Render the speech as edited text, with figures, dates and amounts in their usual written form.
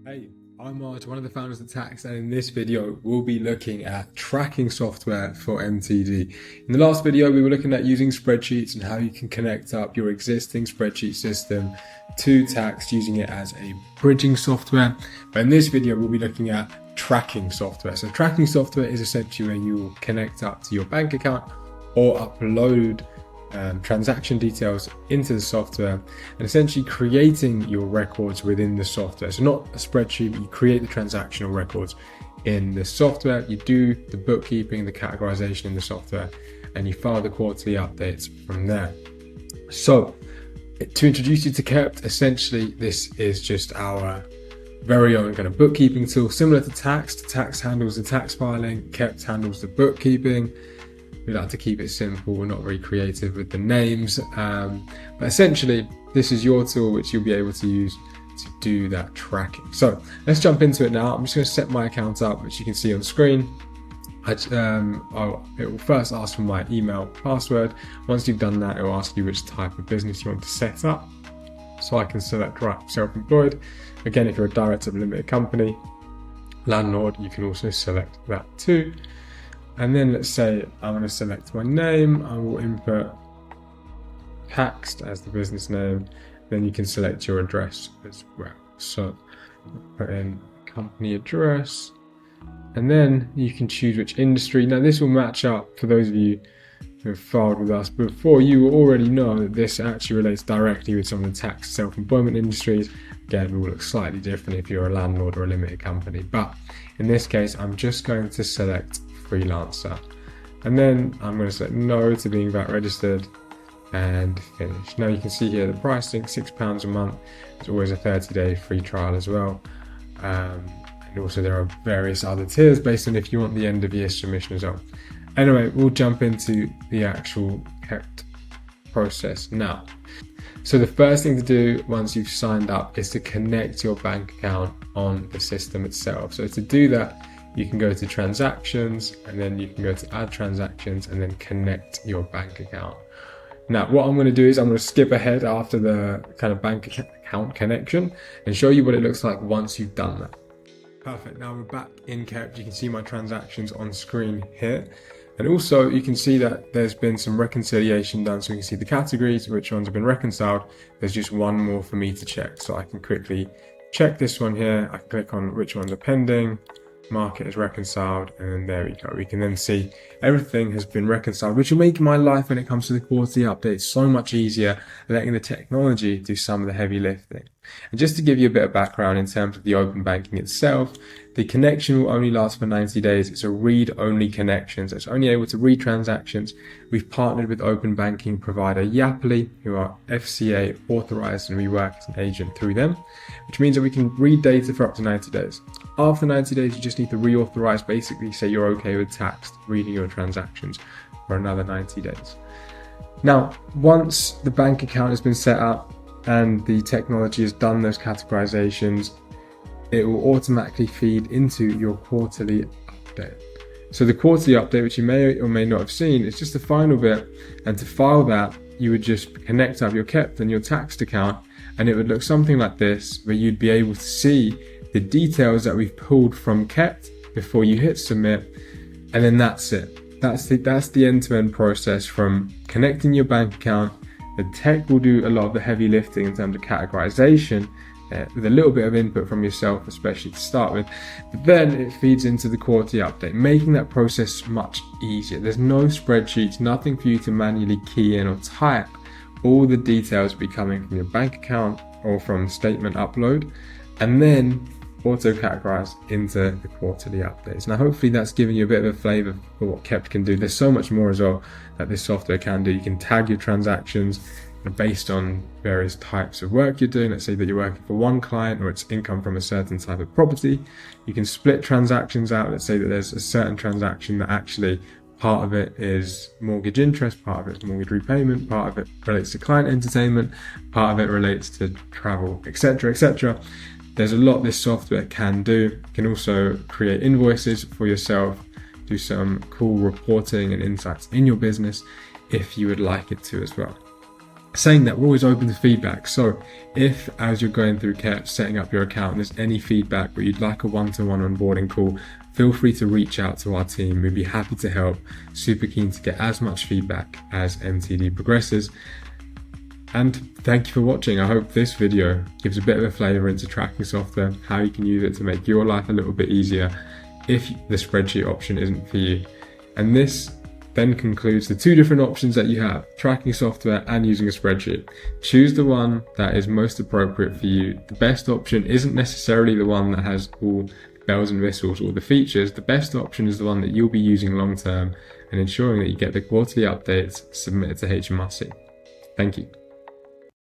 Hey, I'm Marge, one of the founders of Tax, and in this video we'll be looking at tracking software for MTD. In the last video we were looking at using spreadsheets and how you can connect up your existing spreadsheet system to Tax using it as a bridging software. But in this video we'll be looking at tracking software. So tracking software is essentially where you will connect up to your bank account or upload transaction details into the software and essentially creating your records within the software. So not a spreadsheet, but you create the transactional records in the software. You do the bookkeeping, the categorization in the software, and you file the quarterly updates from there. So to introduce you to Kept, essentially this is just our very own kind of bookkeeping tool, similar to Tax. Tax handles the tax filing, Kept handles the bookkeeping. We like to keep it simple. We're not very creative with the names, but essentially this is your tool which you'll be able to use to do that tracking. So let's jump into it now. I'm just going to set my account up, which you can see on screen. It will first ask for my email password. Once you've done that, it will ask you which type of business you want to set up. So I can select self-employed. Again, if you're a director of a limited company, landlord, you can also select that too. And then let's say I want to select my name. I will input Taxed as the business name. Then you can select your address as well. So put in company address, and then you can choose which industry. Now this will match up for those of you who have filed with us before. You will already know that this actually relates directly with some of the tax self-employment industries. Again, it will look slightly different if you're a landlord or a limited company, but in this case, I'm just going to select freelancer, and then I'm going to select no to being VAT registered and finish. Now you can see here the pricing, £6 a month. There's always a 30-day free trial as well, and also there are various other tiers based on if you want the end of year submission as well. Anyway, we'll jump into the actual Kept process now. So the first thing to do once you've signed up is to connect your bank account on the system itself. So to do that, you can go to transactions, and then you can go to add transactions and then connect your bank account. Now, what I'm going to do is I'm going to skip ahead after the kind of bank account connection and show you what it looks like once you've done that. Perfect. Now we're back in Kept. You can see my transactions on screen here. And also you can see that there's been some reconciliation done. So you can see the categories, which ones have been reconciled. There's just one more for me to check. So I can quickly check this one here. I can click on which ones are pending, mark it as reconciled, and then there we go. We can then see everything has been reconciled, which will make my life when it comes to the quarterly updates so much easier, letting the technology do some of the heavy lifting. And just to give you a bit of background in terms of the open banking itself, the connection will only last for 90 days. It's a read-only connection, so it's only able to read transactions. We've partnered with open banking provider Yapily, who are FCA authorized, and we work as an agent through them, which means that we can read data for up to 90 days. After 90 days, you just need to reauthorize, basically say you're okay with Tax reading your transactions for another 90 days. Now, once the bank account has been set up and the technology has done those categorizations, it will automatically feed into your quarterly update. So the quarterly update, which you may or may not have seen, is just the final bit. And to file that, you would just connect up your Kept and your Taxed account, and it would look something like this, where you'd be able to see the details that we've pulled from Kept before you hit submit, and then that's it. That's the end-to-end process from connecting your bank account. The tech will do a lot of the heavy lifting in terms of categorization, with a little bit of input from yourself, especially to start with, but then it feeds into the quarterly update, making that process much easier. There's no spreadsheets, nothing for you to manually key in or type. All the details will be coming from your bank account or from statement upload, and then auto-categorized into the quarterly updates. Now hopefully that's giving you a bit of a flavor for what Kept can do. There's so much more as well that this software can do. You can tag your transactions based on various types of work you're doing. Let's say that you're working for one client or it's income from a certain type of property. You can split transactions out. Let's say that there's a certain transaction that actually part of it is mortgage interest, part of it is mortgage repayment, part of it relates to client entertainment, part of it relates to travel, etc., etc. There's a lot this software can do. You can also create invoices for yourself, do some cool reporting and insights in your business if you would like it to as well. Saying that, we're always open to feedback. So if, as you're going through setting up your account, there's any feedback where you'd like a one-to-one onboarding call, feel free to reach out to our team. We'd be happy to help. Super keen to get as much feedback as MTD progresses. And thank you for watching. I hope this video gives a bit of a flavor into tracking software, how you can use it to make your life a little bit easier if the spreadsheet option isn't for you. And this then concludes the two different options that you have, tracking software and using a spreadsheet. Choose the one that is most appropriate for you. The best option isn't necessarily the one that has all bells and whistles or the features. The best option is the one that you'll be using long term and ensuring that you get the quarterly updates submitted to HMRC. Thank you.